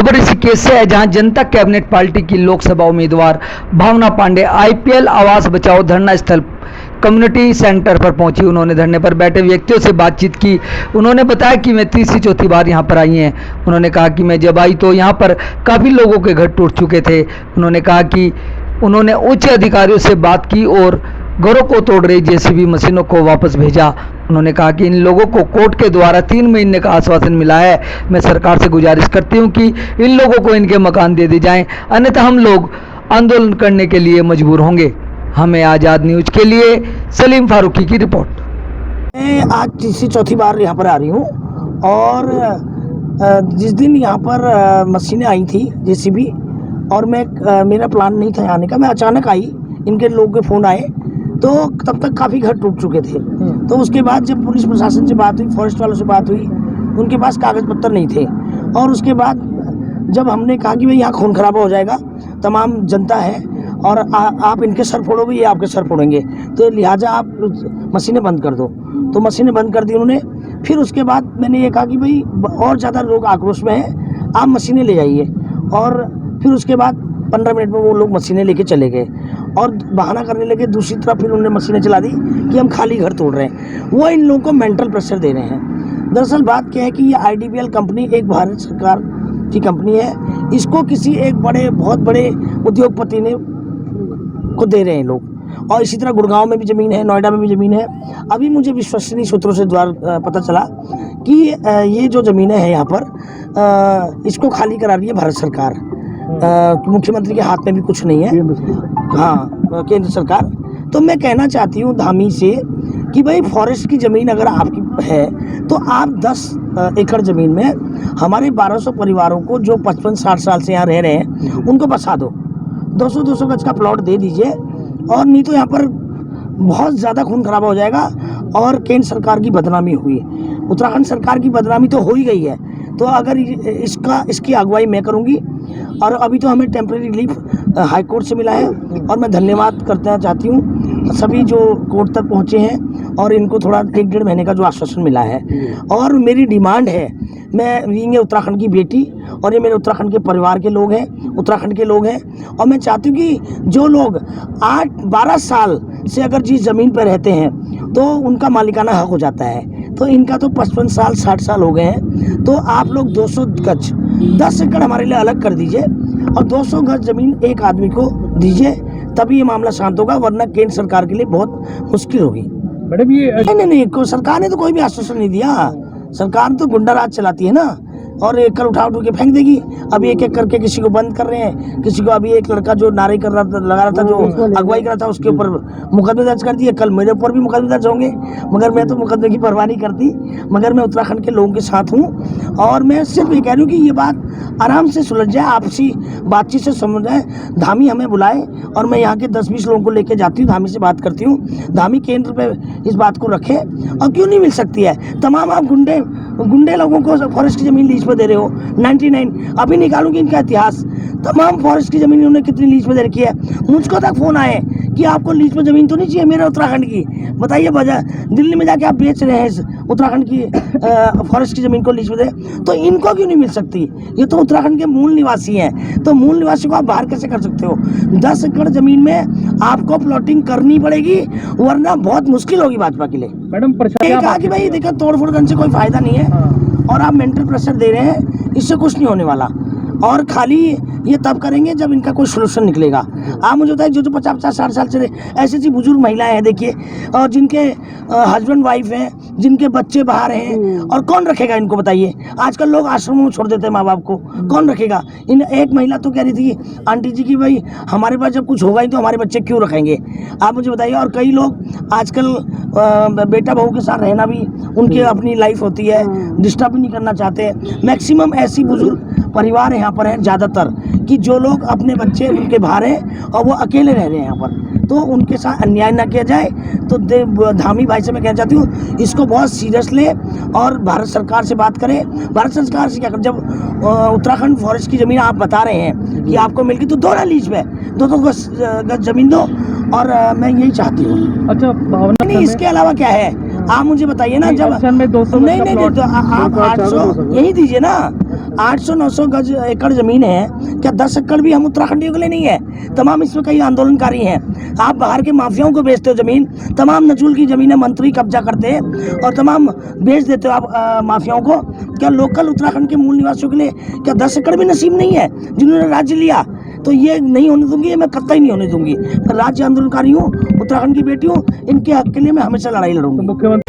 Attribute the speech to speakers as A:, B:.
A: खबर इसी केस से है जहां जनता कैबिनेट पार्टी की लोकसभा उम्मीदवार भावना पांडे आईपीएल आवास बचाओ धरना स्थल कम्युनिटी सेंटर पर पहुंची। उन्होंने धरने पर बैठे व्यक्तियों से बातचीत की। उन्होंने बताया कि मैं तीसरी चौथी बार यहां पर आई हैं। उन्होंने कहा कि मैं जब आई तो यहां पर काफ़ी लोगों के घर टूट चुके थे। उन्होंने कहा कि उन्होंने उच्च अधिकारियों से बात की और घरों को तोड़ रही जेसीबी मशीनों को वापस भेजा। उन्होंने कहा कि इन लोगों को कोर्ट के द्वारा 3 महीने का आश्वासन मिला है। मैं सरकार से गुजारिश करती हूं कि इन लोगों को इनके मकान दे दिए जाएं, अन्यथा हम लोग आंदोलन करने के लिए मजबूर होंगे। हमें आज़ाद न्यूज के लिए सलीम फारूकी की रिपोर्ट।
B: मैं आज तीसरी चौथी बार यहाँ पर आ रही हूँ और जिस दिन यहाँ पर मशीनें आई थी जेसीबी और मेरा प्लान नहीं था आने का, मैं अचानक आई, इनके लोगों के फ़ोन आए तो तब तक काफ़ी घर टूट चुके थे। तो उसके बाद जब पुलिस प्रशासन से बात हुई, फॉरेस्ट वालों से बात हुई, उनके पास कागज़ पत्तर नहीं थे। और उसके बाद जब हमने कहा कि भाई यहाँ खून खराबा हो जाएगा, तमाम जनता है और आप इनके सर फोड़ोगे, ये आपके सर फोड़ेंगे, तो लिहाजा आप मशीनें बंद कर दो। तो मशीनें बंद कर दी उन्होंने। फिर उसके बाद मैंने ये कहा कि भाई और ज़्यादा लोग आक्रोश में हैं, आप मशीनें ले जाइए। और फिर उसके बाद 15 मिनट में वो लोग मशीनें लेके चले गए और बहाना करने लगे। दूसरी तरफ फिर उन्होंने मशीनें चला दी कि हम खाली घर तोड़ रहे हैं। वो इन लोगों को मेंटल प्रेशर दे रहे हैं। दरअसल बात क्या है कि ये आईडीबीएल कंपनी एक भारत सरकार की कंपनी है। इसको किसी एक बहुत बड़े उद्योगपति ने को दे रहे हैं लोग। और इसी तरह गुड़गांव में भी ज़मीन है, नोएडा में भी ज़मीन है। अभी मुझे विश्वसनीय सूत्रों से पता चला कि ये जो ज़मीनें हैं यहाँ पर इसको खाली करा रही है भारत सरकार। मुख्यमंत्री के हाथ में भी कुछ नहीं है, हाँ, केंद्र सरकार। तो मैं कहना चाहती हूँ धामी से कि भाई फॉरेस्ट की ज़मीन अगर आपकी है तो आप 10 एकड़ ज़मीन में हमारे 1200 परिवारों को जो 55-60 साल से यहाँ रह रहे हैं उनको बसा दो। 200-200 गज का प्लॉट दे दीजिए। और नहीं तो यहाँ पर बहुत ज़्यादा खून खराबा हो जाएगा और केंद्र सरकार की बदनामी हुई, उत्तराखंड सरकार की बदनामी तो हो ही गई है। तो अगर इसकी अगुवाई मैं करूँगी। और अभी तो हमें टेम्परेरी रिलीफ हाई कोर्ट से मिला है और मैं धन्यवाद करना चाहती हूँ सभी जो कोर्ट तक पहुँचे हैं और इनको थोड़ा 1-1.5 महीने का जो आश्वासन मिला है। और मेरी डिमांड है, मैं बीइंग उत्तराखंड की बेटी और ये मेरे उत्तराखंड के परिवार के लोग हैं, उत्तराखंड के लोग हैं, और मैं चाहती हूँ कि जो लोग 8-12 साल से अगर जिस ज़मीन पर रहते हैं तो उनका मालिकाना हक हो जाता है। तो इनका तो 55 साल 60 साल हो गए हैं। तो आप लोग 200 गज 10 एकड़ हमारे लिए अलग कर दीजिए और 200 गज ज़मीन एक आदमी को दीजिए, तभी ये मामला शांत होगा, वरना केंद्र सरकार के लिए बहुत मुश्किल होगी।
C: मैडम ये
B: नहीं, सरकार ने तो कोई भी आश्वासन नहीं दिया। सरकार तो गुंडा राज चलाती है ना, और एकड़ उठा के फेंक देगी। अभी एक एक करके किसी को बंद कर रहे हैं, किसी को अभी एक लड़का जो नारे कर रहा था, लगा रहा था, जो अगुवाई कर रहा था, उसके ऊपर मुकदमे दर्ज कर दिए। कल मेरे ऊपर भी मुकदमे दर्ज होंगे, मगर मैं तो मुकदमे की परवाह नहीं करती। मगर मैं उत्तराखंड के लोगों के साथ हूँ और मैं सिर्फ ये कह रही हूँ कि ये बात आराम से सुलझ जाए, आपसी बातचीत से समझ जाए। धामी हमें बुलाए और मैं यहाँ के 10-20 लोगों को लेके जाती हूँ, धामी से बात करती हूँ। धामी केंद्र पे इस बात को रखे। और क्यों नहीं मिल सकती है? तमाम आप गुंडे लोगों को फॉरेस्ट की ज़मीन लीज पे दे रहे हो। 99 अभी निकालूंगी इनका इतिहास, तमाम फॉरेस्ट की ज़मीन उन्होंने कितनी लीज पे दे रखी है। मुझको तक फ़ोन आए कि आपको लीज पे ज़मीन तो नहीं चाहिए मेरे उत्तराखंड की, बताइए वजह। दिल्ली में जाके आप बेच रहे हैं उत्तराखंड की फॉरेस्ट की ज़मीन को लीज पे दे, तो इनको क्यों नहीं मिल सकती? ये तो उत्तराखंड के मूल निवासी हैं, तो मूल निवासी को आप बाहर कैसे कर सकते हो? 10 एकड़ ज़मीन में आपको प्लॉटिंग करनी पड़ेगी, वरना बहुत मुश्किल होगी भाजपा के लिए।
C: मैडम
B: कहा कि भाई देखो तोड़-फोड़ करने से कोई फ़ायदा नहीं है और आप मेंटल प्रेशर दे रहे हैं, इससे कुछ नहीं होने वाला। और खाली ये तब करेंगे जब इनका कोई सोल्यूशन निकलेगा। आप मुझे बताइए, जो 50-60 साल से ऐसी ऐसी बुजुर्ग महिलाएं हैं देखिए, और जिनके हस्बैंड वाइफ हैं, जिनके बच्चे बाहर हैं, और कौन रखेगा इनको बताइए? आजकल लोग आश्रमों में छोड़ देते हैं माँ बाप को, कौन रखेगा? इन एक महिला तो कह रही थी आंटी जी की भाई हमारे पास जब कुछ होगा ही तो हमारे बच्चे क्यों रखेंगे? आप मुझे बताइए। और कई लोग आजकल बेटा बहू के साथ रहना भी उनकी अपनी लाइफ होती है, डिस्टर्ब भी नहीं करना चाहते। मैक्सिमम ऐसी बुजुर्ग परिवार यहाँ पर हैं ज़्यादातर, कि जो लोग अपने बच्चे उनके बाहर हैं और वो अकेले रह रहे हैं यहाँ पर, तो उनके साथ अन्याय ना किया जाए। तो धामी भाई से मैं कहना चाहती हूँ, इसको बहुत सीरियस ले और भारत सरकार से बात करें। भारत सरकार से क्या कर, जब उत्तराखंड फॉरेस्ट की ज़मीन आप बता रहे हैं कि आपको मिल गई, तो दो ना लीज पे, 2 गज ज़मीन दो। और मैं यही चाहती हूँ।
C: अच्छा, भावना
B: नहीं, इसके अलावा क्या है आप मुझे बताइए ना। जब
C: में 200
B: नहीं, तो आप 800 यही दीजिए ना। 800-900 गज एकड़ ज़मीन है, क्या 10 एकड़ भी हम उत्तराखंडियों के लिए नहीं है? तमाम इसमें कई आंदोलनकारी हैं। आप बाहर के माफियाओं को बेचते हो ज़मीन, तमाम नजूल की ज़मीनें मंत्री कब्जा करते हैं और तमाम बेच देते हो आप माफियाओं को। क्या लोकल उत्तराखंड के मूल निवासियों के लिए क्या 10 एकड़ भी नसीब नहीं है जिन्होंने राज्य लिया? तो ये नहीं होने दूंगी, ये मैं कतई नहीं होने दूंगी। मैं राज्य आंदोलनकारी हूँ, उत्तराखंड की बेटी हूँ, इनके हक के लिए मैं हमेशा लड़ाई लड़ूंगी।
C: मुख्यमंत्री